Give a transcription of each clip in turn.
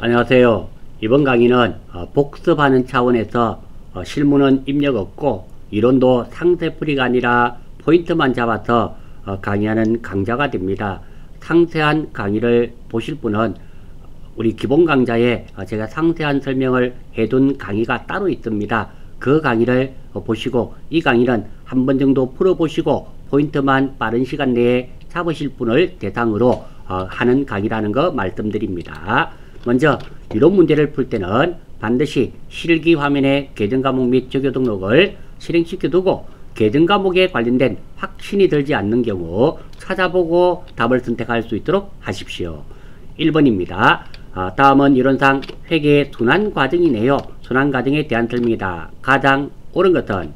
안녕하세요. 이번 강의는 복습하는 차원에서 실무는 입력 없고 이론도 상세풀이가 아니라 포인트만 잡아서 강의하는 강좌가 됩니다. 상세한 강의를 보실 분은 우리 기본 강좌에 제가 상세한 설명을 해둔 강의가 따로 있습니다. 그 강의를 보시고 이 강의는 한 번 정도 풀어보시고 포인트만 빠른 시간 내에 잡으실 분을 대상으로 하는 강의라는 거 말씀드립니다. 먼저 이론 문제를 풀 때는 반드시 실기 화면에 계정 과목 및 조교 등록을 실행시켜 두고 계정 과목에 관련된 확신이 들지 않는 경우 찾아보고 답을 선택할 수 있도록 하십시오. 1번입니다. 다음은 이론상 회계의 순환 과정이네요. 순환 과정에 대한 설명이다. 가장 옳은 것은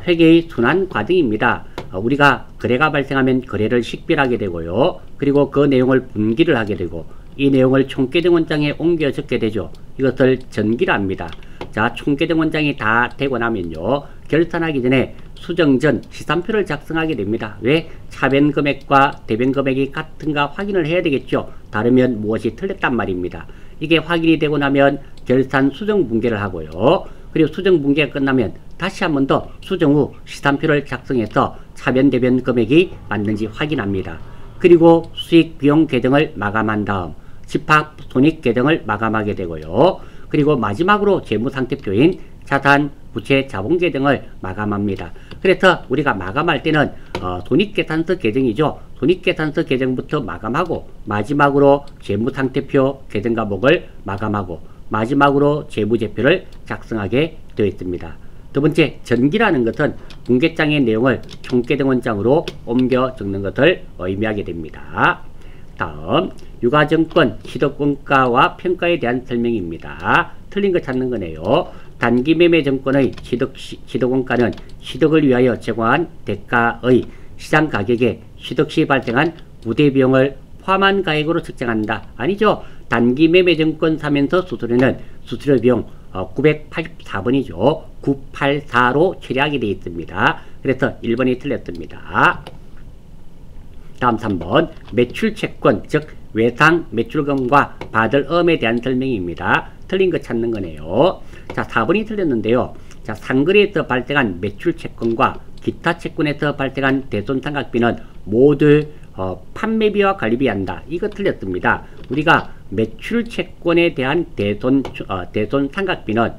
회계의 순환 과정입니다. 우리가 거래가 발생하면 거래를 식별하게 되고요. 그리고 그 내용을 분기를 하게 되고 이 내용을 총계정 원장에 옮겨 적게 되죠. 이것을 전기라 합니다. 총계정 원장이 다 되고 나면요. 결산하기 전에 수정 전 시산표를 작성하게 됩니다. 왜? 차변 금액과 대변 금액이 같은가 확인을 해야 되겠죠. 다르면 무엇이 틀렸단 말입니다. 이게 확인이 되고 나면 결산 수정 분계를 하고요. 그리고 수정 분계가 끝나면 다시 한 번 더 수정 후 시산표를 작성해서 차변 대변 금액이 맞는지 확인합니다. 그리고 수익 비용 계정을 마감한 다음 집합 손익 계정을 마감하게 되고요. 그리고 마지막으로 재무상태표인 자산, 부채, 자본 계정을 마감합니다. 그래서 우리가 마감할 때는 손익계산서 계정이죠. 손익계산서 계정부터 마감하고 마지막으로 재무상태표 계정 과목을 마감하고 마지막으로 재무제표를 작성하게 되어 있습니다. 두 번째, 전기라는 것은 분계장의 내용을 총계정 원장으로 옮겨 적는 것을 의미하게 됩니다. 다음, 유가증권 취득원가와 평가에 대한 설명입니다. 틀린 거 찾는 거네요. 단기매매증권의 취득원가는 취득을 위하여 제공한 대가의 시장가격에 취득시 발생한 부대비용을 포함한 가액으로 측정한다. 아니죠. 단기매매증권 사면서 수수료는 수수료 비용 984번이죠. 984로 처리하게 되어 있습니다. 그래서 1번이 틀렸습니다. 다음 3번 매출채권 즉 외상 매출금과 받을 엄에 대한 설명입니다. 틀린 거 찾는 거네요. 4번이 틀렸는데요. 상거래에서 발생한 매출채권과 기타 채권에서 발생한 대손상각비는 모두 판매비와 관리비 한다. 이거 틀렸습니다. 우리가 매출채권에 대한 대손상각비는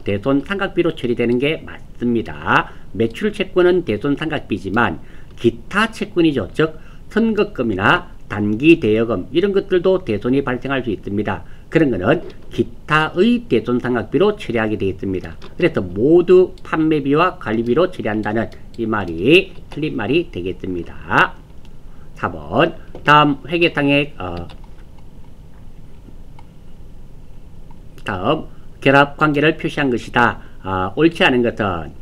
대손상각비로 처리되는 게 맞습니다. 매출채권은 대손상각비지만 기타 채권이죠. 즉 선급금이나 단기 대여금 이런 것들도 대손이 발생할 수 있습니다. 그런 거는 기타의 대손상각비로 처리하게 되어 있습니다. 그래서 모두 판매비와 관리비로 처리한다는 이 말이 틀린 말이 되겠습니다. 4번 다음 회계상의 다음 결합관계를 표시한 것이다. 옳지 않은 것은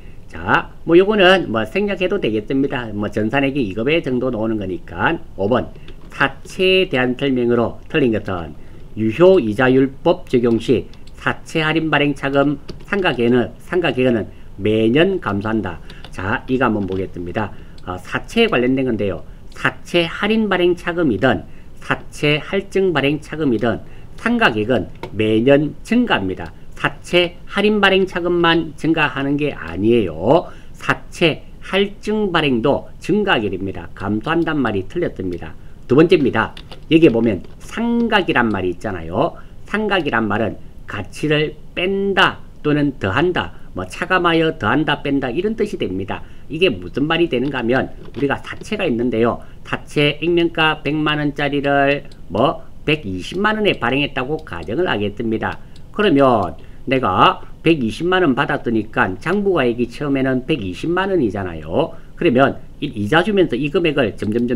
요거는 생략해도 되겠습니다. 전산액이 2급의 정도 나오는 거니까 5번 사채에 대한 설명으로 틀린 것은 유효이자율법 적용 시 사채 할인 발행 차금 상가계획은 매년 감소한다. 이거 한번 보겠습니다. 사채에 관련된 건데요. 사채 할인 발행 차금이든 사채 할증 발행 차금이든 상가계획은 매년 증가합니다. 사채 할인 발행 차금만 증가하는 게 아니에요. 사채 할증 발행도 증가하게 됩니다. 감소한단 말이 틀렸습니다. 두 번째입니다. 여기에 보면 상각이란 말이 있잖아요. 상각이란 말은 가치를 뺀다 또는 더한다, 차감하여 더한다 뺀다 이런 뜻이 됩니다. 이게 무슨 말이 되는가 하면 우리가 사채가 있는데요. 사채 액면가 100만원짜리를 120만원에 발행했다고 가정을 하겠습니다. 그러면 내가 120만원 받았으니까 장부가액이 처음에는 120만원이잖아요. 그러면 이자 주면서 이 금액을 점점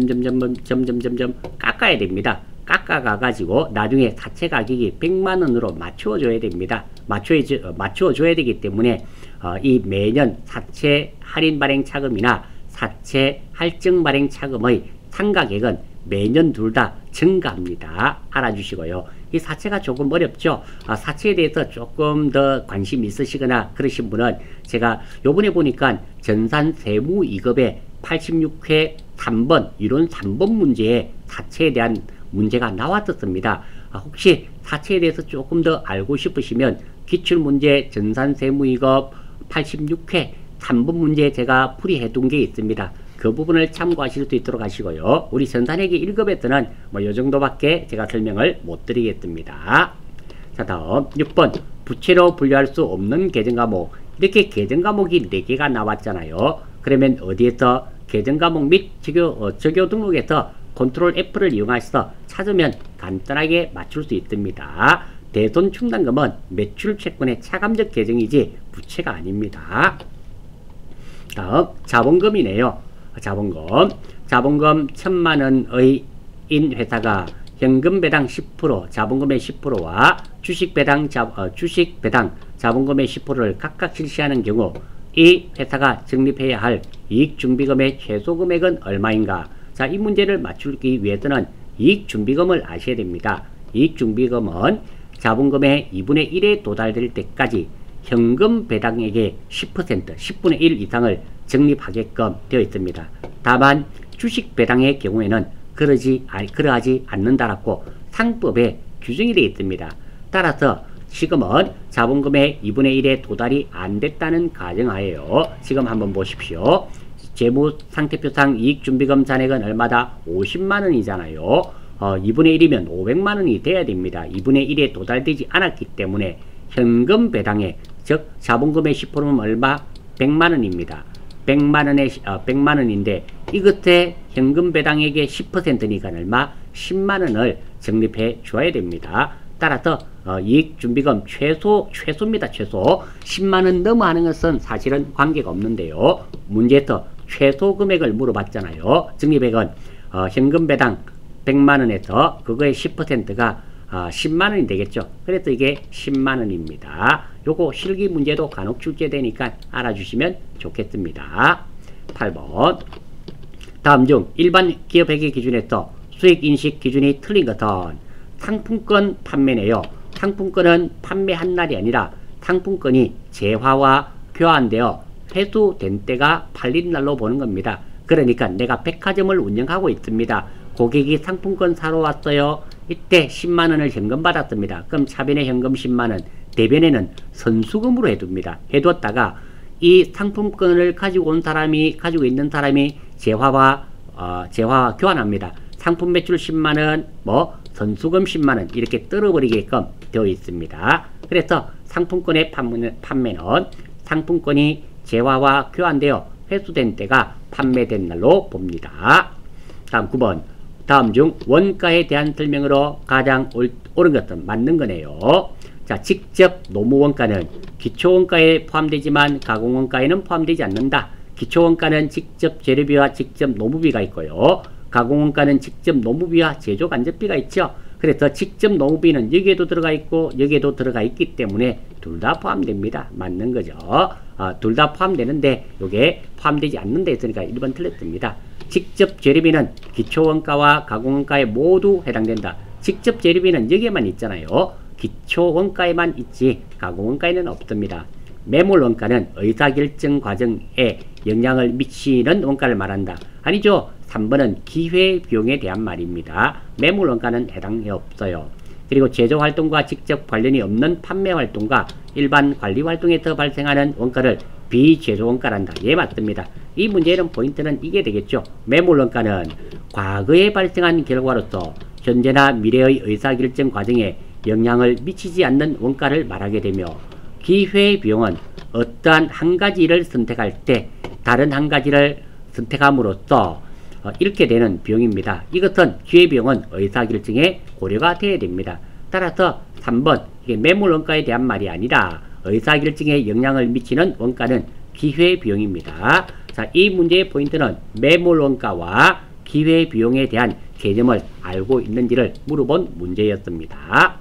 깎아야 됩니다. 깎아가지고 나중에 사채 가격이 100만원으로 맞추어줘야 됩니다. 맞추어줘야 되기 때문에 이 매년 사채 할인 발행 차금이나 사채 할증 발행 차금의 상가액은 매년 둘 다 증가합니다. 알아주시고요. 이 사채가 조금 어렵죠. 사채에 대해서 조금 더 관심 있으시거나 그러신 분은 제가 요번에 보니까 전산 세무 2급에 86회 3번 이론 3번 문제에 사채에 대한 문제가 나왔었습니다. 혹시 사채에 대해서 조금 더 알고 싶으시면 기출문제 전산세무이급 86회 3번 문제 제가 풀이해 둔 게 있습니다. 그 부분을 참고하실 수 있도록 하시고요. 우리 전산회계 1급에서는 뭐 요 정도밖에 제가 설명을 못 드리겠습니다. 자, 다음 6번 부채로 분류할 수 없는 계정과목. 이렇게 계정과목이 4개가 나왔잖아요. 그러면 어디에서 계정과목 및 적요 등록에서 컨트롤 F를 이용해서 찾으면 간단하게 맞출 수 있습니다. 대손 충당금은 매출 채권의 차감적 계정이지 부채가 아닙니다. 다음 자본금이네요. 자본금 1000만원의 인 회사가 현금 배당 10%, 자본금의 10%와 주식 배당 자본금의 10%를 각각 실시하는 경우 이 회사가 적립해야 할 이익준비금의 최소 금액은 얼마인가? 자, 이 문제를 맞추기 위해서는 이익준비금을 아셔야 됩니다. 이익준비금은 자본금의 2분의 1에 도달될 때까지 현금 배당액의 10%, 10분의 1 이상을 적립하게끔 되어 있습니다. 다만 주식 배당의 경우에는 그러하지 않는다라고 상법에 규정이 되어 있습니다. 따라서 지금은 자본금의 2분의 1에 도달이 안 됐다는 가정하에요. 지금 한번 보십시오. 재무상태표상 이익준비금 잔액은 얼마다? 50만원이잖아요. 2분의 1이면 500만원이 돼야 됩니다. 2분의 1에 도달되지 않았기 때문에 현금 배당액, 즉 자본금의 10%는 얼마? 100만원입니다. 100만원인데 이것에 현금 배당액의 10%니까 얼마? 10만원을 적립해 줘야 됩니다. 따라서 이익준비금 최소입니다. 최소 10만원 넘어 하는 것은 사실은 관계가 없는데요. 문제에서 최소 금액을 물어봤잖아요. 적립액은 현금 배당 100만원에서 그거의 10%가 10만원이 되겠죠. 그래서 이게 10만원입니다. 요거 실기 문제도 간혹 출제되니까 알아주시면 좋겠습니다. 8번 다음 중 일반 기업회계 기준에서 수익인식 기준이 틀린 것은 상품권 판매네요. 상품권은 판매한 날이 아니라 상품권이 재화와 교환되어 회수된 때가 팔린 날로 보는 겁니다. 그러니까 내가 백화점을 운영하고 있습니다. 고객이 상품권 사러 왔어요. 이때 10만원을 현금 받았습니다. 그럼 차변에 현금 10만원, 대변에는 선수금으로 해둡니다. 해두었다가 이 상품권을 가지고 있는 사람이 재화와 교환합니다. 상품 매출 10만원, 선수금 10만원 이렇게 떨어버리게끔 되어 있습니다. 그래서 상품권의 판매는 상품권이 재화와 교환되어 회수된 때가 판매된 날로 봅니다. 다음 9번 다음 중 원가에 대한 설명으로 가장 옳은 것은 맞는 거네요. 자, 직접 노무원가는 기초원가에 포함되지만 가공원가에는 포함되지 않는다. 기초원가는 직접 재료비와 직접 노무비가 있고요. 가공원가는 직접 노무비와 제조간접비가 있죠. 그래서 직접 노무비는 여기에도 들어가 있고 여기에도 들어가 있기 때문에 둘 다 포함됩니다. 맞는 거죠. 둘 다 포함되는데 이게 포함되지 않는다 했으니까 1번 틀렸습니다. 직접 재료비는 기초원가와 가공원가에 모두 해당된다. 직접 재료비는 여기에만 있잖아요. 기초원가에만 있지 가공원가에는 없습니다. 매몰원가는 의사결정 과정에 영향을 미치는 원가를 말한다. 아니죠. 3번은 기회비용에 대한 말입니다. 매몰원가는 해당이 없어요. 그리고 제조활동과 직접 관련이 없는 판매활동과 일반 관리활동에서 발생하는 원가를 비제조원가란다. 예, 맞습니다. 이 문제는 포인트는 이게 되겠죠. 매몰원가는 과거에 발생한 결과로서 현재나 미래의 의사결정 과정에 영향을 미치지 않는 원가를 말하게 되며 기회비용은 어떠한 한 가지 일을 선택할 때 다른 한 가지를 선택함으로써 이렇게 되는 비용입니다. 이것은 기회비용은 의사결정에 고려가 되어야 됩니다. 따라서 3번 이게 매몰원가에 대한 말이 아니라 의사결정에 영향을 미치는 원가는 기회비용입니다. 자, 이 문제의 포인트는 매몰원가와 기회비용에 대한 개념을 알고 있는지를 물어본 문제였습니다.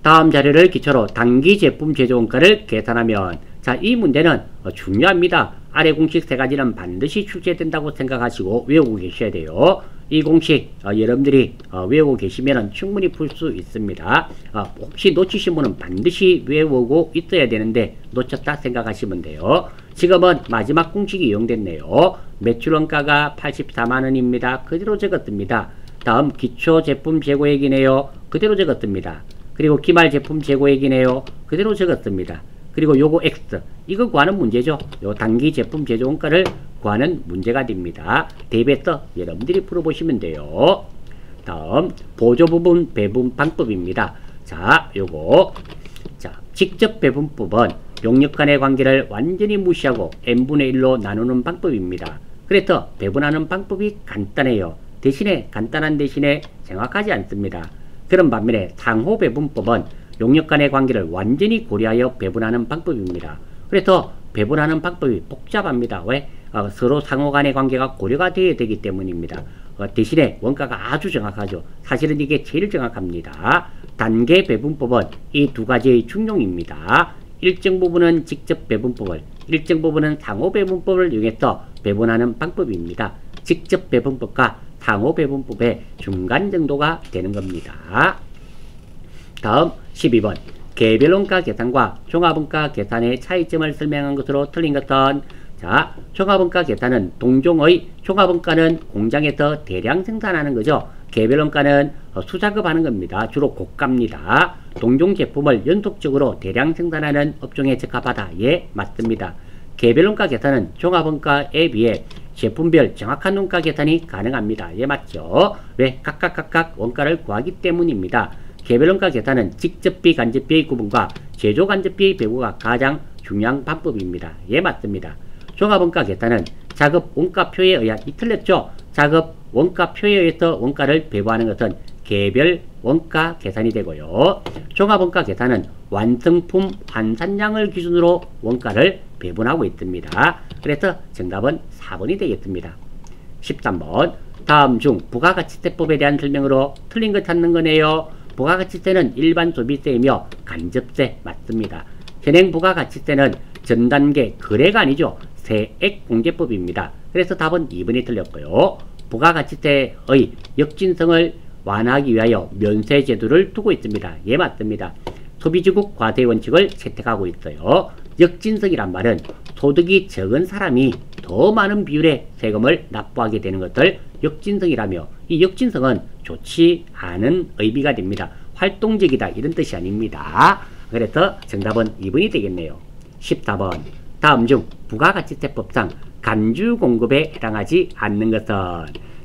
다음 자료를 기초로 단기 제품 제조원가를 계산하면, 자, 이 문제는 중요합니다. 아래 공식 세 가지는 반드시 출제된다고 생각하시고 외우고 계셔야 돼요. 이 공식 여러분들이 외우고 계시면 충분히 풀 수 있습니다. 혹시 놓치신 분은 반드시 외우고 있어야 되는데 놓쳤다 생각하시면 돼요. 지금은 마지막 공식이 이용됐네요. 매출원가가 84만원입니다. 그대로 적었습니다. 다음 기초 제품 재고액이네요. 그대로 적었습니다. 그리고 기말 제품 재고액이네요. 그대로 적었습니다. 그리고 요거 X, 이거 구하는 문제죠. 요 단기 제품 제조 원가를 구하는 문제가 됩니다. 대비해서 여러분들이 풀어보시면 돼요. 다음 보조 부분 배분 방법입니다. 자, 요거 직접 배분법은 용역 간의 관계를 완전히 무시하고 n분의 1로 나누는 방법입니다. 그래서 배분하는 방법이 간단해요. 대신에 간단한 대신에 정확하지 않습니다. 그런 반면에 상호 배분법은 용역 간의 관계를 완전히 고려하여 배분하는 방법입니다. 그래서 배분하는 방법이 복잡합니다. 왜? 서로 상호 간의 관계가 고려가 되어야 되기 때문입니다. 대신에 원가가 아주 정확하죠. 사실은 이게 제일 정확합니다. 단계 배분법은 이 두 가지의 중용입니다. 일정 부분은 직접 배분법을, 일정 부분은 상호 배분법을 이용해서 배분하는 방법입니다. 직접 배분법과 상호 배분법의 중간 정도가 되는 겁니다. 다음 12번 개별원가 계산과 종합원가 계산의 차이점을 설명한 것으로 틀린 것은 자, 종합원가 계산은 동종의 종합원가는 공장에서 대량 생산하는 거죠. 개별원가는 수작업하는 겁니다. 주로 고가입니다. 동종 제품을 연속적으로 대량 생산하는 업종에 적합하다. 예, 맞습니다. 개별원가 계산은 종합원가에 비해 제품별 정확한 원가 계산이 가능합니다. 예, 맞죠? 왜? 각각 원가를 구하기 때문입니다. 개별원가 계산은 직접비, 간접비의 구분과 제조 간접비의 배분가 가장 중요한 방법입니다. 예, 맞습니다. 종합원가 계산은 작업 원가표에 의한 틀렸죠? 작업 원가표에 의해서 원가를 배분하는 것은 개별 원가 계산이 되고요. 종합원가 계산은 완성품 환산량을 기준으로 원가를 배분하고 있습니다. 그래서 정답은 4번이 되겠습니다. 13번 다음 중 부가가치세법에 대한 설명으로 틀린 거 찾는 거네요. 부가가치세는 일반 소비세이며 간접세 맞습니다. 현행 부가가치세는 전단계 거래가 아니죠. 세액공제법입니다. 그래서 답은 2번이 틀렸고요. 부가가치세의 역진성을 완화하기 위하여 면세 제도를 두고 있습니다. 예, 맞습니다. 소비지국 과세 원칙을 채택하고 있어요. 역진성이란 말은 소득이 적은 사람이 더 많은 비율의 세금을 납부하게 되는 것을 역진성이라며 이 역진성은 좋지 않은 의미가 됩니다. 활동적이다 이런 뜻이 아닙니다. 그래서 정답은 2번이 되겠네요. 14번 다음 중 부가가치세법상 간주공급에 해당하지 않는 것은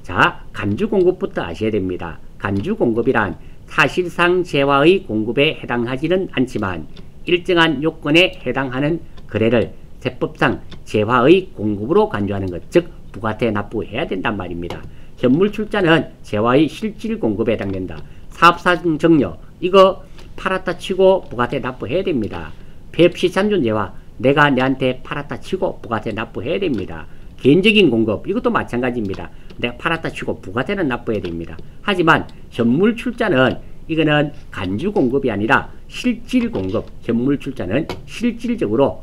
자, 간주공급부터 아셔야 됩니다. 간주공급이란 사실상 재화의 공급에 해당하지는 않지만 일정한 요건에 해당하는 거래를 세법상 재화의 공급으로 간주하는 것, 즉 부가세 납부해야 된단 말입니다. 현물 출자는 재화의 실질 공급에 해당된다. 사업상 정려, 이거 팔았다 치고 부가세 납부해야 됩니다. 폐업시 잔존재화, 내가 내한테 팔았다 치고 부가세 납부해야 됩니다. 개인적인 공급, 이것도 마찬가지입니다. 내가 팔았다 치고 부가세는 납부해야 됩니다. 하지만 현물 출자는 이거는 간주 공급이 아니라 실질 공급, 현물 출자는 실질적으로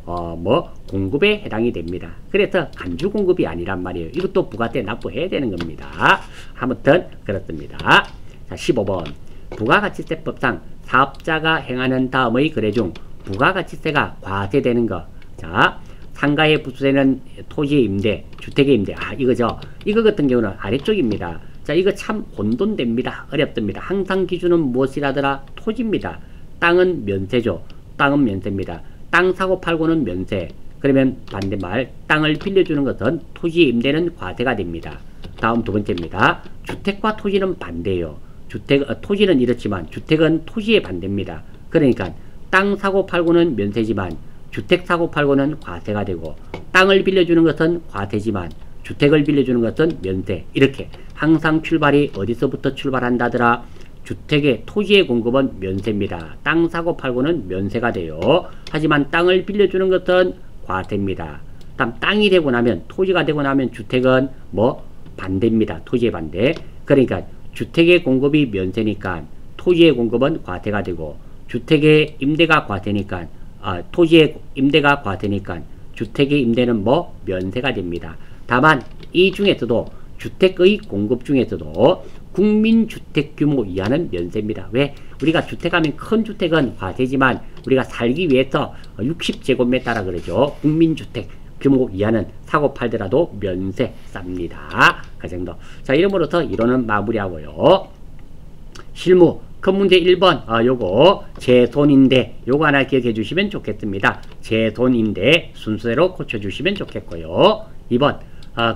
공급에 해당이 됩니다. 그래서 간주 공급이 아니란 말이에요. 이것도 부가세 납부해야 되는 겁니다. 아무튼 그렇습니다. 자, 15번 부가가치세법상 사업자가 행하는 다음의 거래 중 부가가치세가 과세되는 것. 자, 상가에 부수되는 토지의 임대, 주택의 임대. 이거죠. 이거 같은 경우는 아래쪽입니다. 자, 이거 참 혼돈됩니다. 어렵습니다. 항상 기준은 무엇이라더라? 토지입니다. 땅은 면세죠. 땅은 면세입니다. 땅 사고 팔고는 면세. 그러면 반대말 땅을 빌려주는 것은 토지의 임대는 과세가 됩니다. 다음 두 번째입니다. 주택과 토지는 반대예요. 토지는 이렇지만 주택은 토지에 반대입니다. 그러니까 땅 사고 팔고는 면세지만 주택 사고 팔고는 과세가 되고 땅을 빌려주는 것은 과세지만 주택을 빌려주는 것은 면세. 이렇게 항상 출발이 어디서부터 출발한다더라? 주택의 토지의 공급은 면세입니다. 땅 사고 팔고는 면세가 돼요. 하지만 땅을 빌려주는 것은 과세입니다. 다음 땅이 되고 나면 토지가 되고 나면 주택은 반대입니다. 토지의 반대. 그러니까 주택의 공급이 면세니까 토지의 공급은 과세가 되고 주택의 임대가 과세니까 토지의 임대가 과세니까 주택의 임대는 면세가 됩니다. 다만 이 중에서도 주택의 공급 중에서도 국민주택 규모 이하는 면세입니다. 왜? 우리가 주택하면 큰 주택은 과세지만 우리가 살기 위해서 60제곱미터라 그러죠. 국민주택 규모 이하는 사고 팔더라도 면세 쌉니다. 그 정도. 자, 이름으로서 이론은 마무리하고요. 실무 큰 문제 1번 요거 제 돈인데 요거 하나 기억해 주시면 좋겠습니다. 제 돈인데 순서대로 고쳐주시면 좋겠고요. 2번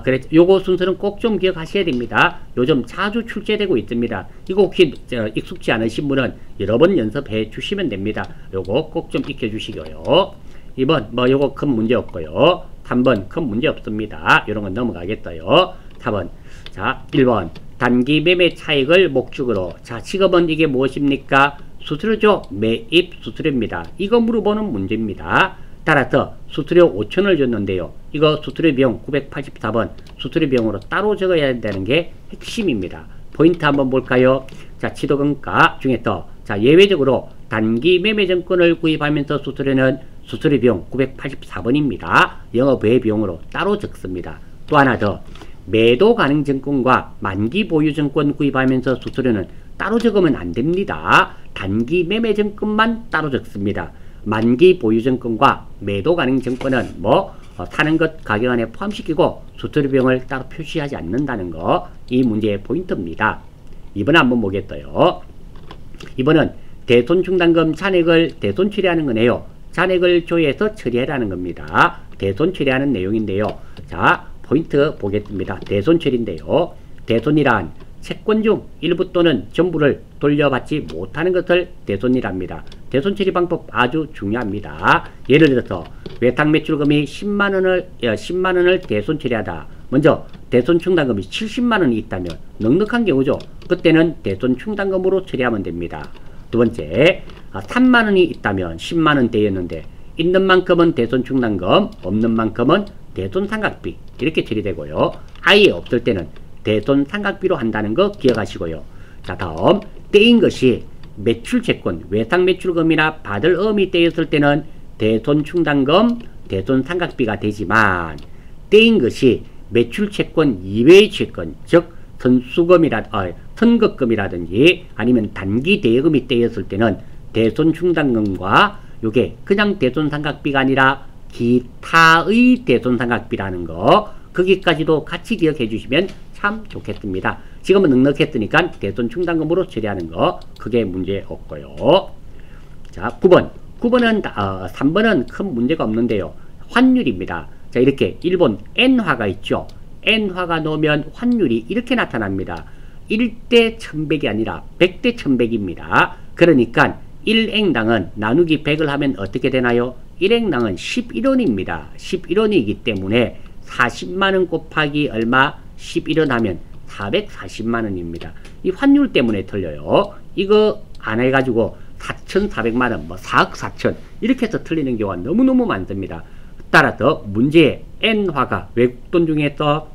그래 요거 순서는 꼭 좀 기억하셔야 됩니다. 요즘 자주 출제되고 있습니다. 이거 혹시 익숙지 않으신 분은 여러 번 연습해 주시면 됩니다. 요거 꼭 좀 익혀 주시고요. 2번 뭐 요거 큰 문제 없고요. 3번 큰 문제 없습니다. 요런 건 넘어가겠어요. 4번 자 1번 단기 매매 차익을 목적으로 자 지금은 이게 무엇입니까? 수수료죠. 매입 수수료입니다. 이거 물어보는 문제입니다. 따라서 수수료 5,000원을 줬는데요. 이거 수수료 비용 984번 수수료 비용으로 따로 적어야 된다는 게 핵심입니다. 포인트 한번 볼까요? 자 지도금가 중에서 자 예외적으로 단기 매매증권을 구입하면서 수수료는 수수료 비용 984번입니다. 영업외 비용으로 따로 적습니다. 또 하나 더 매도 가능 증권과 만기 보유 증권 구입하면서 수수료는 따로 적으면 안 됩니다. 단기 매매 증권만 따로 적습니다. 만기 보유 증권과 매도 가능 증권은 사는 것 가격 안에 포함시키고 수수료 비용을 따로 표시하지 않는다는 거, 이 문제의 포인트입니다. 2번 한번 보겠어요. 2번은 대손 충당금 잔액을 대손 처리하는 거네요. 잔액을 조회해서 처리하라는 겁니다. 대손 처리하는 내용인데요. 자, 포인트 보겠습니다. 대손 처리인데요. 대손이란 채권 중 일부 또는 전부를 돌려받지 못하는 것을 대손이랍니다. 대손 처리 방법 아주 중요합니다. 예를 들어서 외탁 매출금이 10만원을 대손 처리하다. 먼저 대손 충당금이 70만원이 있다면 넉넉한 경우죠. 그때는 대손 충당금으로 처리하면 됩니다. 두 번째 3만원이 있다면 10만원대였는데 있는 만큼은 대손 충당금, 없는 만큼은 대손 상각비 이렇게 처리되고요. 아예 없을 때는 대손 상각비로 한다는 거 기억하시고요. 자, 다음 떼인 것이 매출채권, 외탁 매출금이나 받을 어음이 떼였을 때는 대손 충당금, 대손 상각비가 되지만 떼인 것이 매출채권 이외의 채권, 즉 선급금이라든지 아니면 단기 대여금이 떼였을 때는 대손 충당금과 요게 그냥 대손 상각비가 아니라 기타의 대손 상각비라는 거, 거기까지도 같이 기억해 주시면 참 좋겠습니다. 지금은 넉넉했으니까 대손 충당금으로 처리하는 거 크게 문제 없고요. 자, 9번. 3번은 큰 문제가 없는데요. 환율입니다. 자, 이렇게 일본 엔화가 있죠. 엔화가 놓으면 환율이 이렇게 나타납니다. 1대 1100이 아니라 100대 1100입니다. 그러니까 1엔당은 나누기 100을 하면 어떻게 되나요? 1엔당은 11원입니다. 11원이기 때문에 40만원 곱하기 얼마? 11원 하면 440만원입니다. 이 환율 때문에 틀려요. 이거 안 해가지고 4,400만원, 4억 4천 이렇게 해서 틀리는 경우가 너무너무 많습니다. 따라서 문제에 엔화가 외국돈 중에서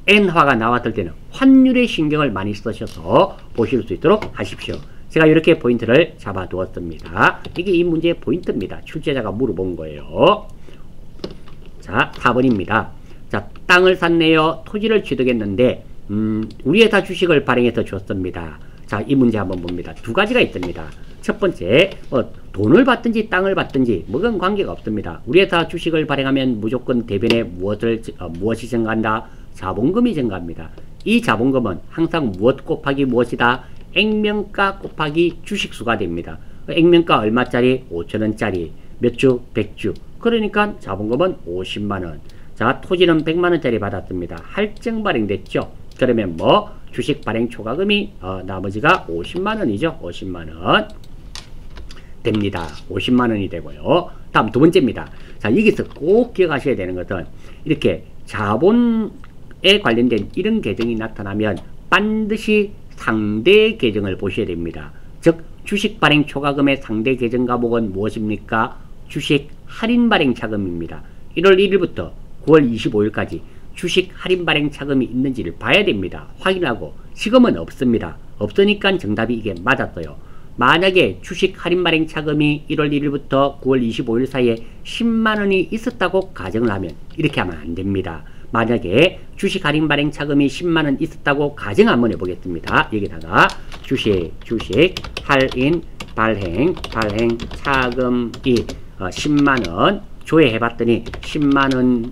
엔화가 나왔을 때는 환율에 신경을 많이 쓰셔서 보실 수 있도록 하십시오. 제가 이렇게 포인트를 잡아 두었습니다. 이게 이 문제의 포인트입니다. 출제자가 물어본 거예요. 자, 4번입니다. 자, 땅을 샀네요. 토지를 취득했는데 우리 회사 주식을 발행해서 줬습니다. 자, 이 문제 한번 봅니다. 두 가지가 있습니다. 첫 번째, 돈을 받든지 땅을 받든지 그건 관계가 없습니다. 우리 회사 주식을 발행하면 무조건 대변에 무엇이 증가한다? 자본금이 증가합니다. 이 자본금은 항상 무엇 곱하기 무엇이다? 액면가 곱하기 주식수가 됩니다. 액면가 얼마짜리? 5,000원짜리. 몇 주? 100주. 그러니까 자본금은 50만원. 자, 토지는 100만원짜리 받았습니다. 할증 발행됐죠. 그러면 주식 발행 초과금이 나머지가 50만원이죠. 50만원 됩니다. 50만원이 되고요. 다음 두 번째입니다. 자, 여기서 꼭 기억하셔야 되는 것은 이렇게 자본에 관련된 이런 계정이 나타나면 반드시 상대 계정을 보셔야 됩니다. 즉 주식 발행 초과금의 상대 계정 과목은 무엇입니까? 주식 할인 발행 차금입니다. 1월 1일부터 9월 25일까지 주식 할인 발행 차금이 있는지를 봐야 됩니다. 확인하고 지금은 없습니다. 없으니까 정답이 이게 맞았어요. 만약에 주식 할인 발행 차금이 1월 1일부터 9월 25일 사이에 10만원이 있었다고 가정을 하면 이렇게 하면 안 됩니다. 만약에 주식 할인 발행 차금이 10만원 있었다고 가정 한번 해보겠습니다. 여기다가 주식 할인 발행 차금이 10만원 조회해봤더니 10만원이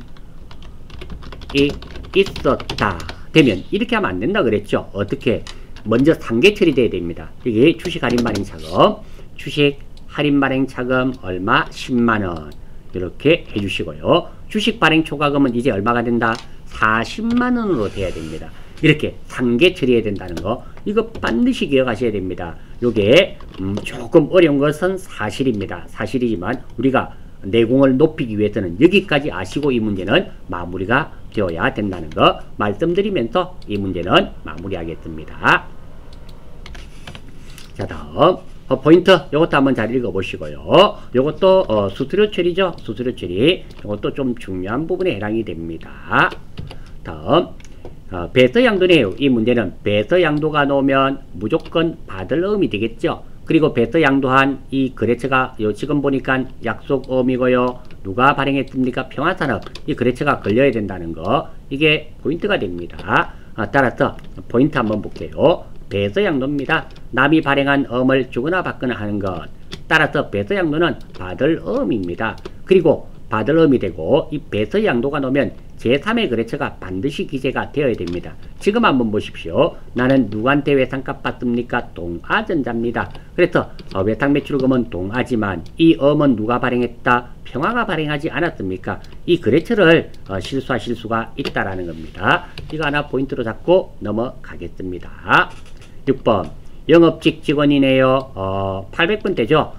있었다 되면 이렇게 하면 안 된다 그랬죠. 어떻게? 먼저 상계 처리돼야 됩니다. 여기 주식 할인 발행 차금, 주식 할인 발행 차금 얼마? 10만원 이렇게 해주시고요. 주식 발행 초과금은 이제 얼마가 된다? 40만원으로 돼야 됩니다. 이렇게 상계 처리해야 된다는 거, 이거 반드시 기억하셔야 됩니다. 요게 조금 어려운 것은 사실입니다. 사실이지만 우리가 내공을 높이기 위해서는 여기까지 아시고 이 문제는 마무리가 되어야 된다는 거 말씀드리면서 이 문제는 마무리하겠습니다. 자, 다음 포인트 요것도 한번 잘 읽어보시고요. 요것도 수수료 처리죠. 수수료 처리 요것도 좀 중요한 부분에 해당이 됩니다. 다음 배서 양도네요. 이 문제는 배서 양도가 나오면 무조건 받을 어음이 되겠죠. 그리고 배서 양도한 이 거래처가 요 지금 보니까 약속 어음이고요. 누가 발행했습니까? 평화산업. 이 거래처가 걸려야 된다는 거, 이게 포인트가 됩니다. 따라서 포인트 한번 볼게요. 배서 양도입니다. 남이 발행한 어음을 주거나 받거나 하는 것. 따라서 배서 양도는 받을 어음입니다. 그리고 받을 어음이 되고 이 배서 양도가 나오면 제3의 거래처가 반드시 기재가 되어야 됩니다. 지금 한번 보십시오. 나는 누구한테 외상값 받습니까? 동아전자입니다. 그래서 외상 매출금은 동아지만 이 어음은 누가 발행했다? 평화가 발행하지 않았습니까? 이 거래처를 실수하실 수가 있다라는 겁니다. 이거 하나 포인트로 잡고 넘어가겠습니다. 6번 영업직 직원이네요. 800번 되죠.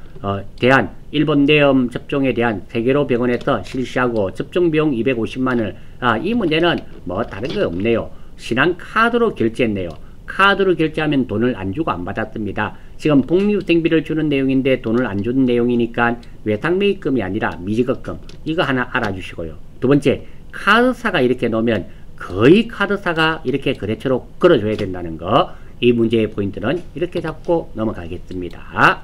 대한 일본 내염 접종에 대한 세계로 병원에서 실시하고 접종비용 250만원을 이 문제는 뭐 다른 거 없네요. 신한카드로 결제했네요. 카드로 결제하면 돈을 안 주고 안 받았습니다. 지금 복리후생비를 주는 내용인데 돈을 안 주는 내용이니까 외상매입금이 아니라 미지급금, 이거 하나 알아주시고요. 두 번째, 카드사가 이렇게 놓으면 거의 카드사가 이렇게 거래처로 걸어줘야 된다는 거, 이 문제의 포인트는 이렇게 잡고 넘어가겠습니다.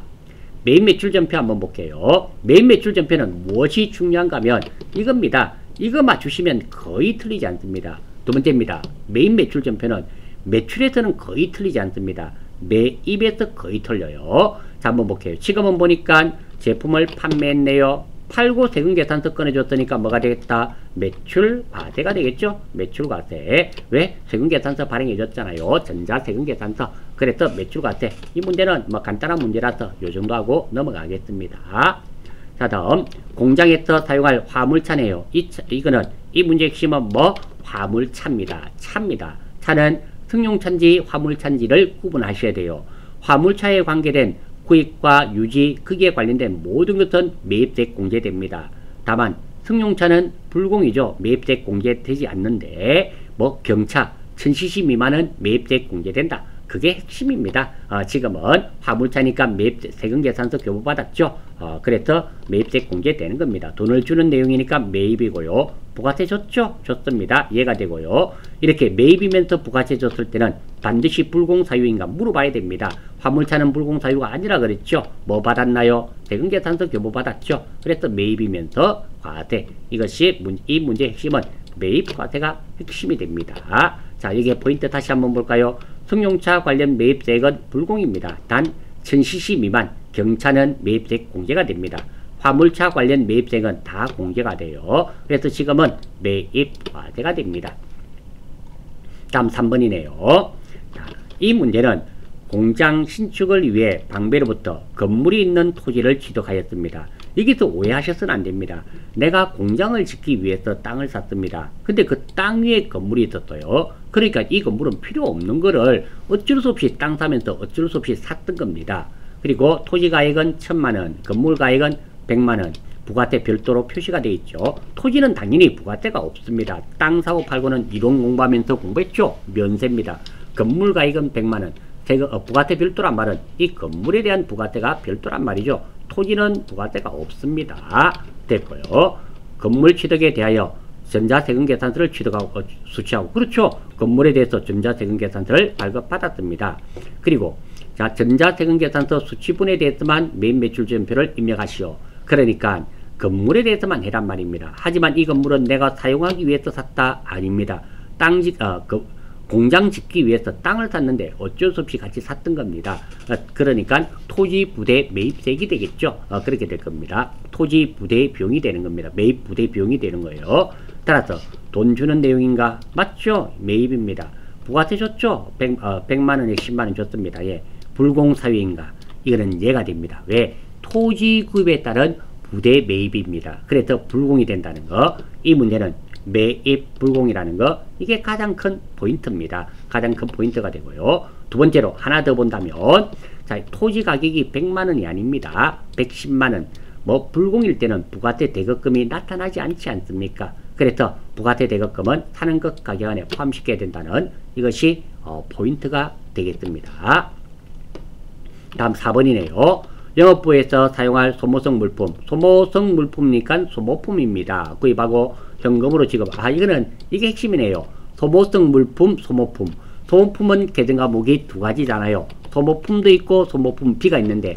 매입 매출 전표 한번 볼게요. 매입 매출 전표는 무엇이 중요한가 하면 이겁니다. 이거 맞추시면 거의 틀리지 않습니다. 두 번째입니다. 매입 매출 전표는 매출에서는 거의 틀리지 않습니다. 매입에서 거의 틀려요. 자, 한번 볼게요. 지금은 보니까 제품을 판매했네요. 팔고 세금 계산서 꺼내줬으니까 뭐가 되겠다? 매출 과세가 되겠죠? 매출 과세. 왜? 세금 계산서 발행해줬잖아요. 전자 세금 계산서. 그래서 매출 과세. 이 문제는 뭐 간단한 문제라서 요 정도 하고 넘어가겠습니다. 자, 다음 공장에서 사용할 화물차네요. 이거는 이 문제의 핵심은 뭐? 화물차입니다. 차입니다. 차는 승용차인지 화물차인지를 구분하셔야 돼요. 화물차에 관계된 구입과 유지, 크기에 관련된 모든 것은 매입세 공제됩니다. 다만 승용차는 불공이죠. 매입세 공제되지 않는데 뭐 경차 1000cc 미만은 매입세 공제된다. 그게 핵심입니다. 지금은 화물차니까 매입세 세금계산서 교부받았죠. 그래서 매입세 공제되는 겁니다. 돈을 주는 내용이니까 매입이고요. 부가세 줬죠? 줬습니다. 이해가 되고요. 이렇게 매입이면서 부가세 줬을 때는 반드시 불공사유인가 물어봐야 됩니다. 화물차는 불공사유가 아니라 그랬죠. 뭐 받았나요? 세금계산서 교부받았죠. 그래서 매입이면서 과세. 이것이 이 문제의 핵심은 매입 과세가 핵심이 됩니다. 자, 여기에 포인트 다시 한번 볼까요? 승용차 관련 매입세액은 불공입니다. 단 1000cc 미만 경차는 매입세액 공제가 됩니다. 화물차 관련 매입세액은 다 공제가 돼요. 그래서 지금은 매입 과세가 됩니다. 다음 3번이네요. 자, 이 문제는 공장 신축을 위해 방배로부터 건물이 있는 토지를 취득하였습니다. 여기서 오해하셔서는 안 됩니다. 내가 공장을 짓기 위해서 땅을 샀습니다. 근데 그 땅 위에 건물이 있었어요. 그러니까 이 건물은 필요 없는 거를 어쩔 수 없이 땅 사면서 어쩔 수 없이 샀던 겁니다. 그리고 토지 가액은 1000만원, 건물 가액은 100만원, 부가세 별도로 표시가 되어 있죠. 토지는 당연히 부가세가 없습니다. 땅 사고 팔고는 이론 공부하면서 공부했죠. 면세입니다. 건물 가액은 100만원. 부가세 별도란 말은 이 건물에 대한 부가세가 별도란 말이죠. 토지는 부가세가 없습니다. 됐고요. 건물 취득에 대하여 전자세금계산서를 취득하고 수취하고, 그렇죠. 건물에 대해서 전자세금계산서를 발급받았습니다. 그리고 자, 전자세금계산서 수취분에 대해서만 매입매출전표를 입력하시오. 그러니까 건물에 대해서만 해란 말입니다. 하지만 이 건물은 내가 사용하기 위해서 샀다? 아닙니다. 공장 짓기 위해서 땅을 샀는데 어쩔 수 없이 같이 샀던 겁니다. 그러니까 토지 부대 매입세액이 되겠죠. 그렇게 될 겁니다. 토지 부대 비용이 되는 겁니다. 매입 부대 비용이 되는 거예요. 따라서 돈 주는 내용인가? 맞죠? 매입입니다. 부가세 줬죠? 100만원에 10만원 줬습니다. 예. 불공사유인가? 이거는 예가 됩니다. 왜? 토지 구입에 따른 부대 매입입니다. 그래서 불공이 된다는 거. 이 문제는 매입 불공이라는 거, 이게 가장 큰 포인트입니다. 가장 큰 포인트가 되고요. 두 번째로 하나 더 본다면, 자, 토지 가격이 100만원이 아닙니다. 110만원. 뭐 불공일 때는 부가세 대거금이 나타나지 않지 않습니까? 그래서 부가세 대거금은 사는 것 가격 안에 포함시켜야 된다는 이것이 포인트가 되겠습니다. 다음 4번이네요. 영업부에서 사용할 소모성 물품. 소모성 물품이니까 소모품입니다. 구입하고 현금으로 지급. 이거는 이게 핵심이네요. 소모성 물품, 소모품. 소모품은 계정 과목이 두 가지잖아요. 소모품도 있고 소모품 B가 있는데,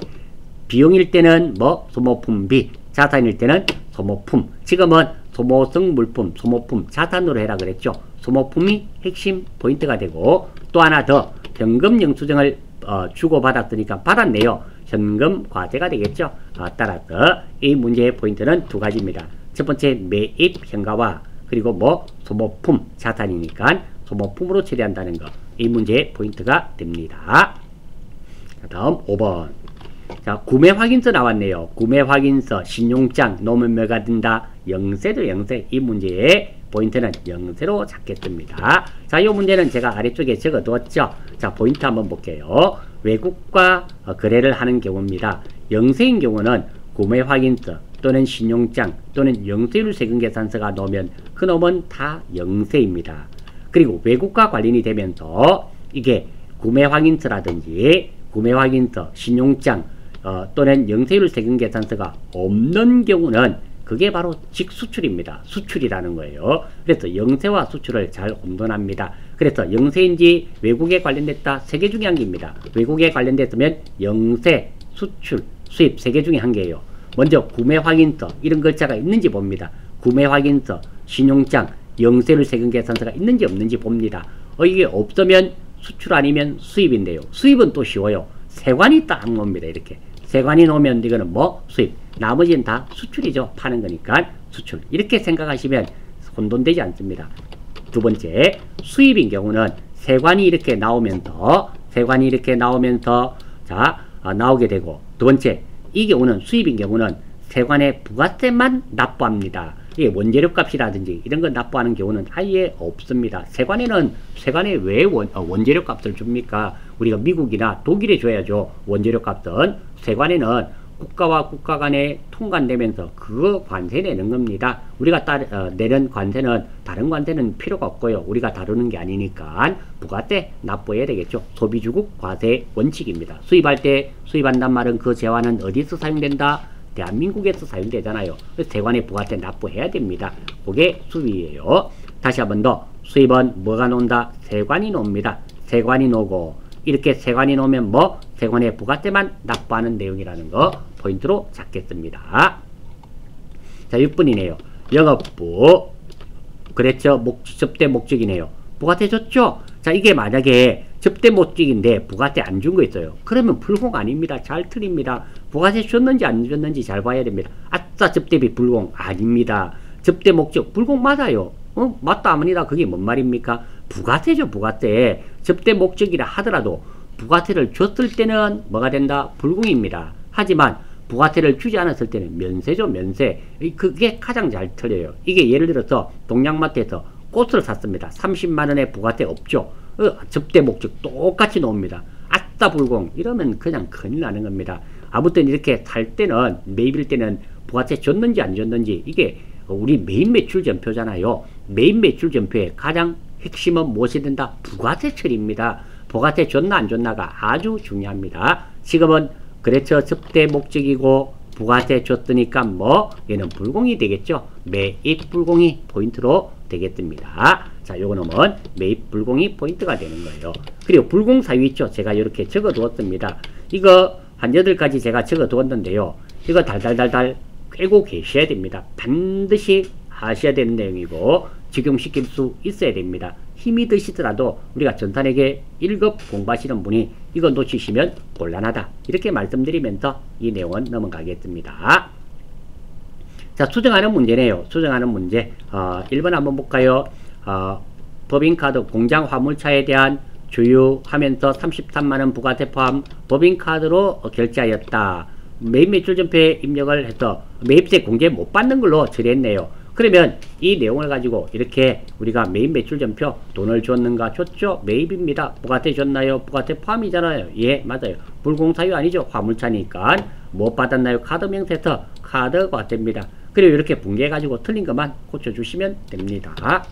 비용일 때는 뭐 소모품 B, 자산일 때는 소모품. 지금은 소모성 물품, 소모품 자산으로 해라 그랬죠. 소모품이 핵심 포인트가 되고, 또 하나 더 현금 영수증을 주고받았으니까 받았네요. 현금 과세가 되겠죠. 따라서 이 문제의 포인트는 두 가지입니다. 첫 번째 매입 현가와, 그리고 뭐 소모품 자산이니까 소모품으로 처리한다는 거. 이 문제의 포인트가 됩니다. 다음 5번. 자, 구매 확인서 나왔네요. 구매 확인서, 신용장, 노면매가 든다. 영세죠, 영세. 이 문제의 포인트는 영세로 잡겠습니다. 자, 이 문제는 제가 아래쪽에 적어두었죠. 자, 포인트 한번 볼게요. 외국과 거래를 하는 경우입니다. 영세인 경우는 구매 확인서 또는 신용장 또는 영세율 세금 계산서가 나오면 그 놈은 다 영세입니다. 그리고 외국과 관련이 되면서 이게 구매 확인서라든지 구매 확인서, 신용장 또는 영세율 세금 계산서가 없는 경우는 그게 바로 직수출입니다. 수출이라는 거예요. 그래서 영세와 수출을 잘 혼돈합니다. 그래서 영세인지 외국에 관련됐다, 세 개 중에 한 개입니다. 외국에 관련됐으면 영세, 수출, 수입 세 개 중에 한 개예요. 먼저 구매 확인서 이런 글자가 있는지 봅니다. 구매 확인서, 신용장, 영세율 세금 계산서가 있는지 없는지 봅니다. 이게 없으면 수출 아니면 수입인데요. 수입은 또 쉬워요. 세관이 딱 옵니다. 이렇게 세관이 놓으면 이거는 뭐 수입, 나머지는 다 수출이죠. 파는 거니까 수출. 이렇게 생각하시면 혼돈되지 않습니다. 두 번째, 수입인 경우는 세관이 이렇게 나오면서 자, 나오게 되고, 두 번째, 이 경우는 수입인 경우는 세관의 부가세만 납부합니다. 이게 원재료 값이라든지 이런 거 납부하는 경우는 아예 없습니다. 세관에 왜 원재료 값을 줍니까? 우리가 미국이나 독일에 줘야죠. 원재료 값은. 세관에는 국가와 국가 간에 통관되면서 그거 관세 내는 겁니다. 우리가 내는 관세는 다른 관세는 필요가 없고요. 우리가 다루는 게 아니니까 부가세 납부해야 되겠죠. 소비주국 과세 원칙입니다. 수입할 때 수입한단 말은 그 재화는 어디서 사용된다? 대한민국에서 사용되잖아요. 세관에 부가세 납부해야 됩니다. 그게 수입이에요. 다시 한 번 더. 수입은 뭐가 논다? 세관이 놉니다. 세관이 놓고, 이렇게 세관이 놓으면 뭐? 세관에 부가세만 납부하는 내용이라는 거 포인트로 잡겠습니다. 자, 6번이네요. 영업부. 그랬죠? 접대 목적이네요. 부가세 줬죠? 자, 이게 만약에 접대 목적인데 부가세 안 준 거 있어요. 그러면 불공 아닙니다. 잘 틀립니다. 부가세 줬는지 안 줬는지 잘 봐야 됩니다. 아싸, 접대비 불공 아닙니다. 접대 목적 불공 맞아요. 맞다 아니다. 그게 뭔 말입니까? 부가세죠, 부가세. 접대 목적이라 하더라도 부가세를 줬을 때는 뭐가 된다? 불공입니다. 하지만 부가세를 주지 않았을 때는 면세죠, 면세. 그게 가장 잘 틀려요. 이게 예를 들어서 동양마트에서 꽃을 샀습니다. 30만원에 부가세 없죠. 접대 목적 똑같이 나옵니다. 아싸 불공. 이러면 그냥 큰일 나는 겁니다. 아무튼 이렇게 살 때는, 매입일 때는 부가세 줬는지 안 줬는지, 이게 우리 메인 매출 전표잖아요. 메인 매출 전표의 가장 핵심은 무엇이 된다? 부가세 처리입니다. 부가세 줬나 안 줬나가 아주 중요합니다. 지금은 그렇죠. 접대 목적이고 부가세 줬으니까 뭐 얘는 불공이 되겠죠. 매입 불공이 포인트로 되겠습니다. 자, 요거는 매입 불공이 포인트가 되는 거예요. 그리고 불공 사유 있죠. 제가 이렇게 적어 두었습니다. 이거 한 8가지 제가 적어 두었는데요. 이거 달달달달 꿰고 계셔야 됩니다. 반드시 하셔야 되는 내용이고 적용시킬 수 있어야 됩니다. 힘이 드시더라도 우리가 전산회계 1급 공부하시는 분이 이거 놓치시면 곤란하다. 이렇게 말씀드리면서 이 내용은 넘어가겠습니다. 자, 수정하는 문제네요. 수정하는 문제. 1번 한번 볼까요? 법인카드 공장 화물차에 대한 주유하면서 33만원 부가세 포함 법인카드로 결제하였다. 매입 매출 전표에 입력을 해서 매입세 공제 못 받는 걸로 처리했네요. 그러면 이 내용을 가지고 이렇게 우리가 매입 매출 전표 돈을 줬는가? 줬죠. 매입입니다. 부가세 줬나요? 부가세 포함이잖아요. 예, 맞아요. 불공사유 아니죠. 화물차니까. 못 받았나요? 카드 명세서 카드 과세입니다. 그리고 이렇게 분개해 가지고 틀린 것만 고쳐주시면 됩니다.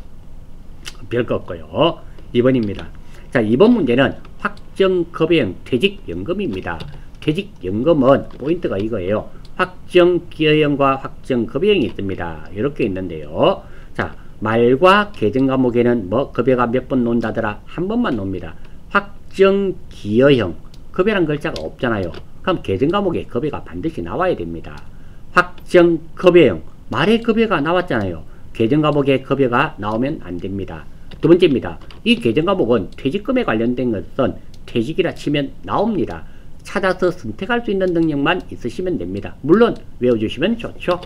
별거 없고요. 2번입니다. 자, 2번 문제는 확정급여형 퇴직연금입니다. 퇴직연금은 포인트가 이거예요. 확정기여형과 확정급여형이 있습니다. 이렇게 있는데요. 자, 말과 계정 과목에는 뭐 급여가 몇 번 논다더라? 한 번만 놉니다. 확정기여형, 급여란 글자가 없잖아요. 그럼 계정 과목에 급여가 반드시 나와야 됩니다. 확정급여형, 말의 급여가 나왔잖아요. 계정 과목에 급여가 나오면 안 됩니다. 두 번째입니다. 이 계정 과목은 퇴직금에 관련된 것은 퇴직이라 치면 나옵니다. 찾아서 선택할 수 있는 능력만 있으시면 됩니다. 물론 외워주시면 좋죠.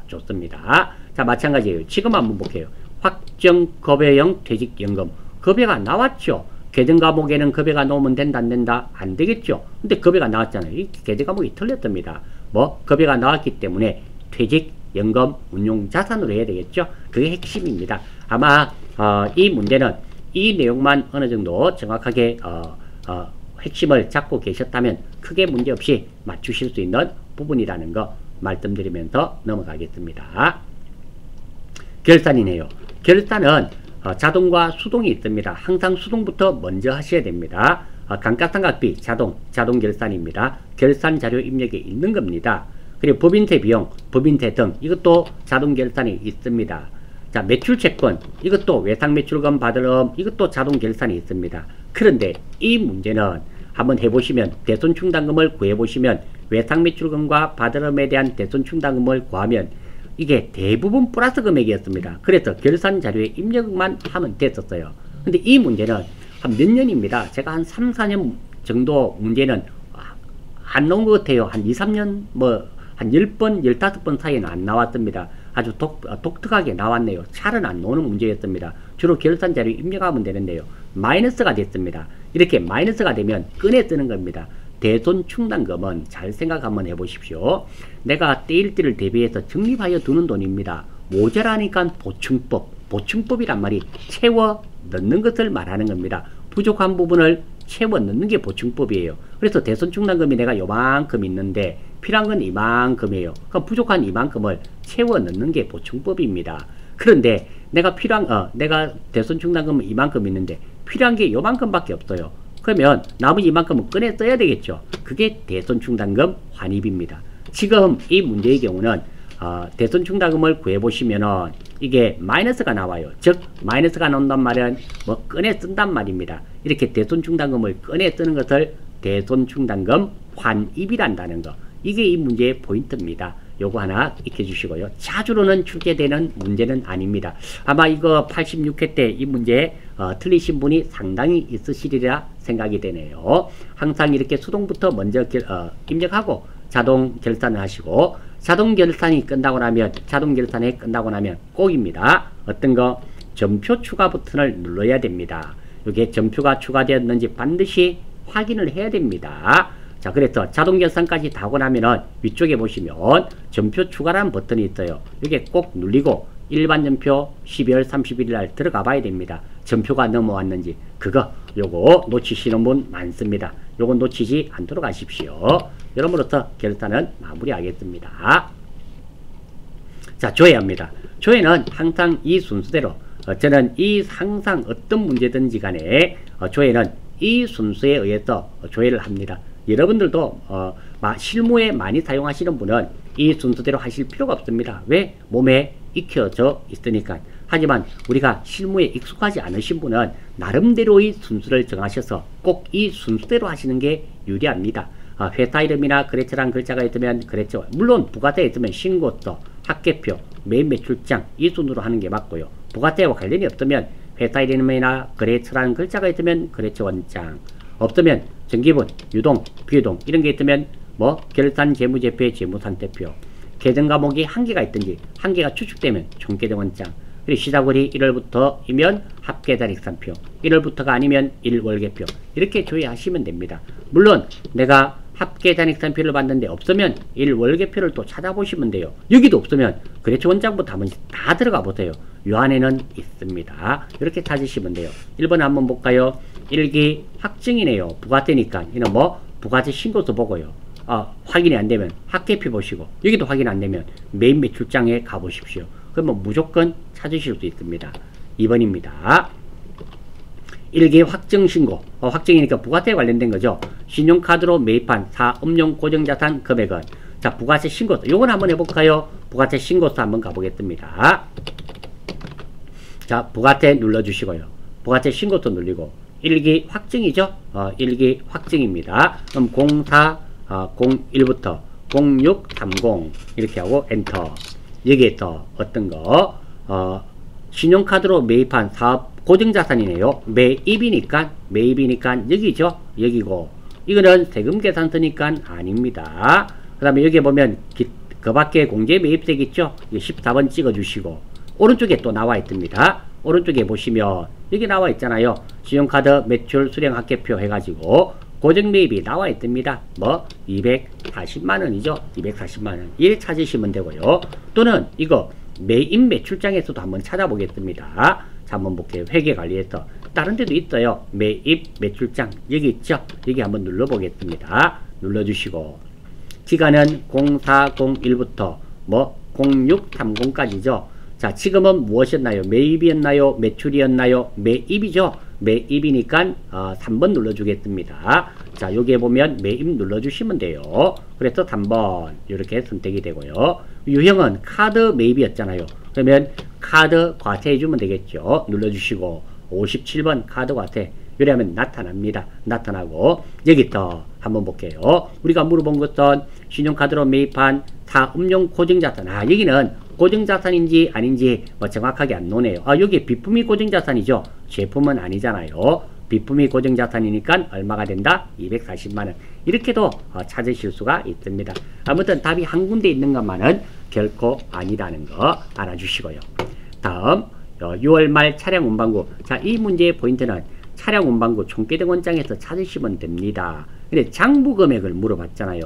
좋습니다. 자, 마찬가지예요. 지금 한번 볼게요. 확정급여형 퇴직연금. 급여가 나왔죠. 계정 과목에는 급여가 나오면 된다, 안 된다? 안 되겠죠. 근데 급여가 나왔잖아요. 이 계정 과목이 틀렸답니다. 뭐 급여가 나왔기 때문에 퇴직연금 운용자산으로 해야 되겠죠. 그게 핵심입니다. 아마 이 문제는 이 내용만 어느 정도 정확하게 핵심을 잡고 계셨다면 크게 문제없이 맞추실 수 있는 부분이라는 거 말씀드리면서 넘어가겠습니다. 결산이네요. 결산은 자동과 수동이 있습니다. 항상 수동부터 먼저 하셔야 됩니다. 감가상각비 자동 결산입니다. 결산 자료 입력에 있는 겁니다. 그리고 법인세 비용, 법인세 등 이것도 자동 결산이 있습니다. 자, 매출채권, 이것도 외상매출금 받으름, 이것도 자동 결산이 있습니다. 그런데 이 문제는 한번 해보시면 대손충당금을 구해보시면 외상매출금과 받으름에 대한 대손충당금을 구하면 이게 대부분 플러스 금액이었습니다. 그래서 결산자료에 입력만 하면 됐었어요. 근데 이 문제는 한 몇 년입니다. 제가 한 3, 4년 정도 문제는 안 나온 것 같아요. 한 2, 3년 한 10번, 15번 사이에는 안 나왔습니다. 아주 독특하게 나왔네요. 잘은 안 나오는 문제였습니다. 주로 결산자료 입력하면 되는데요. 마이너스가 됐습니다. 이렇게 마이너스가 되면 꺼내 쓰는 겁니다. 대손충당금은 잘 생각 한번 해보십시오. 내가 떼일 때를 대비해서 적립하여 두는 돈입니다. 모자라니까 보충법이란 말이 채워 넣는 것을 말하는 겁니다. 부족한 부분을 채워 넣는 게 보충법이에요. 그래서 대손충당금이 내가 요만큼 있는데 필요한 건 이만큼이에요. 그럼 부족한 이만큼을 채워 넣는 게 보충법입니다. 그런데 내가 내가 대손충당금은 이만큼 있는데 필요한 게 요만큼밖에 없어요. 그러면 나머지 이만큼은 꺼내 써야 되겠죠. 그게 대손충당금 환입입니다. 지금 이 문제의 경우는 대손충당금을 구해보시면은 이게 마이너스가 나와요. 즉 마이너스가 나온단 말은 뭐 꺼내 쓴단 말입니다. 이렇게 대손충당금을 꺼내 쓰는 것을 대손충당금 환입이란다는 거. 이게 이 문제의 포인트입니다. 요거 하나 익혀주시고요. 자주로는 출제되는 문제는 아닙니다. 아마 이거 86회 때 이 문제 틀리신 분이 상당히 있으시리라 생각이 되네요. 항상 이렇게 수동부터 먼저 입력하고 자동 결산을 하시고 자동 결산이 끝나고 나면 꼭입니다. 어떤 거? 전표 추가 버튼을 눌러야 됩니다. 이게 전표가 추가되었는지 반드시 확인을 해야 됩니다. 자, 그래서 자동 결산까지 다 하고 나면은 위쪽에 보시면 전표 추가라는 버튼이 있어요. 이게 꼭 눌리고 일반 전표 12월 31일 날 들어가 봐야 됩니다. 전표가 넘어왔는지. 요거 놓치시는 분 많습니다. 요거 놓치지 않도록 하십시오. 여러분으로서 결산은 마무리하겠습니다. 자, 조회합니다. 조회는 항상 이 순서대로 저는 항상 어떤 문제든지 간에 조회는 이 순서에 의해서 조회를 합니다. 여러분들도 실무에 많이 사용하시는 분은 이 순서대로 하실 필요가 없습니다. 왜? 몸에 익혀져 있으니까. 하지만 우리가 실무에 익숙하지 않으신 분은 나름대로의 순서를 정하셔서 꼭 이 순서대로 하시는 게 유리합니다. 회사 이름이나 거래처란 글자가 있으면 거래처, 물론 부가세에 있으면 신고서, 합계표, 매입 매출장 이 순으로 하는 게 맞고요. 부가세와 관련이 없으면 회사 이름이나 거래처라는 글자가 있으면 거래처 원장, 없으면 정기분, 유동, 비유동 이런 게 있으면 뭐 결산 재무제표의 재무상태표, 계정 과목이 한 개가 있든지 한 개가 추측되면 총계정 원장, 그리고 시작월이 1월부터이면 합계단익산표, 1월부터가 아니면 1월계표 이렇게 조회하시면 됩니다. 물론 내가 합계단익산표를 봤는데 없으면 1월계표를 또 찾아보시면 돼요. 여기도 없으면 거래처 원장부터 한번 다 들어가 보세요. 요 안에는 있습니다. 이렇게 찾으시면 돼요. 1번 한번 볼까요? 1기 확증이네요. 부가세니까 이는 뭐 부가세 신고서 보고요. 확인이 안 되면 합계표 보시고, 여기도 확인 안 되면 매입 매출장에 가보십시오. 그러면 무조건 찾으실 수 있습니다. 2번입니다. 1기 확정신고, 확정이니까 부가세에 관련된 거죠. 신용카드로 매입한 사업용 고정자산 금액은, 자, 부가세 신고서, 요건 한번 해볼까요? 부가세 신고서 한번 가보겠습니다. 자, 부가세 눌러주시고요. 부가세 신고서 눌리고, 1기 확정이죠? 1기 확정입니다. 그럼 01부터 0630 이렇게 하고 엔터. 여기에서 어떤 거, 신용카드로 매입한 사업 고정자산이네요. 매입이니까 여기죠. 여기고, 이거는 세금 계산서니까 아닙니다. 그 다음에 여기 보면 그 밖에 공제 매입세 있죠. 14번 찍어주시고, 오른쪽에 또 나와 있습니다. 오른쪽에 보시면 여기 나와 있잖아요. 신용카드 매출 수령 합계표 해가지고 고정 매입이 나와 있습니다. 뭐 240만원이죠. 240만원. 이래 찾으시면 되고요. 또는 이거 매입 매출장에서도 한번 찾아보겠습니다. 자, 한번 볼게요. 회계관리에서 다른 데도 있어요. 매입 매출장 여기 있죠. 여기 한번 눌러보겠습니다. 눌러주시고, 기간은 0401부터 뭐 0630까지죠. 자, 지금은 무엇이었나요? 매입이었나요? 매출이었나요? 매입이죠. 매입이니까 3번 눌러주겠습니다. 자, 여기에 보면 매입 눌러주시면 돼요. 그래서 3번 이렇게 선택이 되고요. 유형은 카드 매입이었잖아요. 그러면 카드 과세해주면 되겠죠. 눌러주시고 57번 카드 과세 이러면 나타납니다. 나타나고, 여기 또 한번 볼게요. 우리가 물어본 것은 신용카드로 매입한 사업용 고정자산. 여기는 고정자산인지 아닌지 뭐 정확하게 안 노네요. 여기 비품이 고정자산이죠. 제품은 아니잖아요. 비품이 고정자산이니까 얼마가 된다? 240만원. 이렇게도 찾으실 수가 있습니다. 아무튼 답이 한 군데 있는 것만은 결코 아니라는 거 알아주시고요. 다음 6월 말 차량 운반구. 자, 이 문제의 포인트는 차량 운반구 총계정 원장에서 찾으시면 됩니다. 근데 장부 금액을 물어봤잖아요.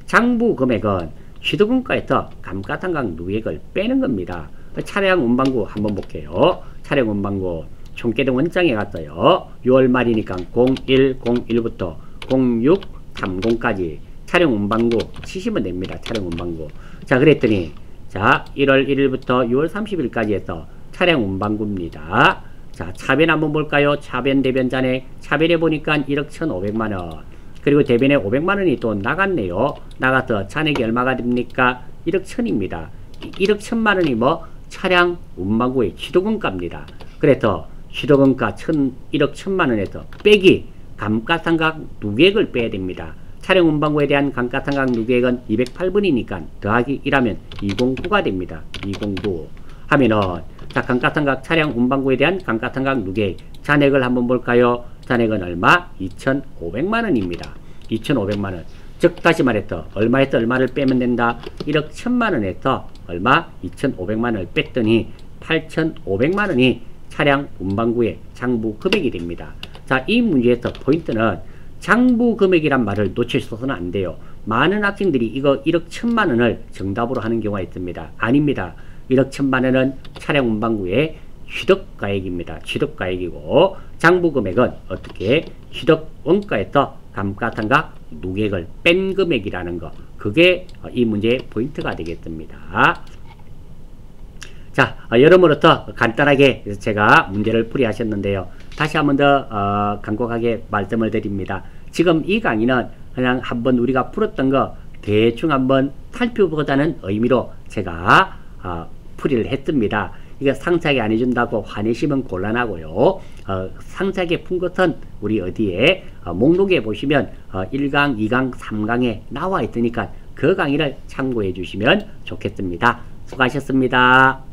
장부 금액은 취득원가에서 감가상각 누계액을 빼는 겁니다. 차량 운반구 한번 볼게요. 차량 운반구 총계정 원장에 갔어요. 6월 말이니까 0101부터 0630까지 차량 운반구 치시면 됩니다. 차량 운반구. 자, 그랬더니 자, 1월 1일부터 6월 30일까지 해서 차량 운반구입니다. 자, 차변 한번 볼까요? 차변 대변 잔액 차변해 보니까 1억 1,500만원. 그리고 대변에 500만원이 또 나갔네요. 나가서 잔액이 얼마가 됩니까? 1억 1,000입니다. 1억 1,000만원이 뭐 차량 운반구의 취득원가입니다. 그래서 취득원가 1억 1,000만원에서 빼기 감가상각 누계액을 빼야 됩니다. 차량 운반구에 대한 감가상각 누계액은 208번이니까 더하기 1하면 209가 됩니다. 209 하면은, 자, 감가상각 차량 운반구에 대한 감가상각 누계액 잔액을 한번 볼까요? 잔액은 얼마? 2,500만원입니다. 2,500만원. 즉 다시 말해서 얼마에서 얼마를 빼면 된다? 1억 1,000만원에서 얼마? 2,500만원을 뺐더니 8,500만원이 차량 운반구의 장부 금액이 됩니다. 자, 이 문제에서 포인트는 장부 금액이란 말을 놓치셔서는 안 돼요. 많은 학생들이 이거 1억 1,000만원을 정답으로 하는 경우가 있습니다. 아닙니다. 1억 1,000만원은 차량 운반구의 취득가액입니다. 취득가액이고, 장부 금액은 어떻게? 취득원가에서 감가상각 누계액을 뺀 금액이라는 거. 그게 이 문제의 포인트가 되겠습니다. 자, 여러모로서 간단하게 제가 문제를 풀이하셨는데요. 다시 한 번 더 간곡하게 말씀을 드립니다. 지금 이 강의는 그냥 한번 우리가 풀었던 거 대충 한번 살펴보자는 의미로 제가 풀이를 했습니다. 이게 상세하게 안 해준다고 화내시면 곤란하고요. 상세하게 푼 것은 우리 어디에 목록에 보시면 1강, 2강, 3강에 나와 있으니까 그 강의를 참고해 주시면 좋겠습니다. 수고하셨습니다.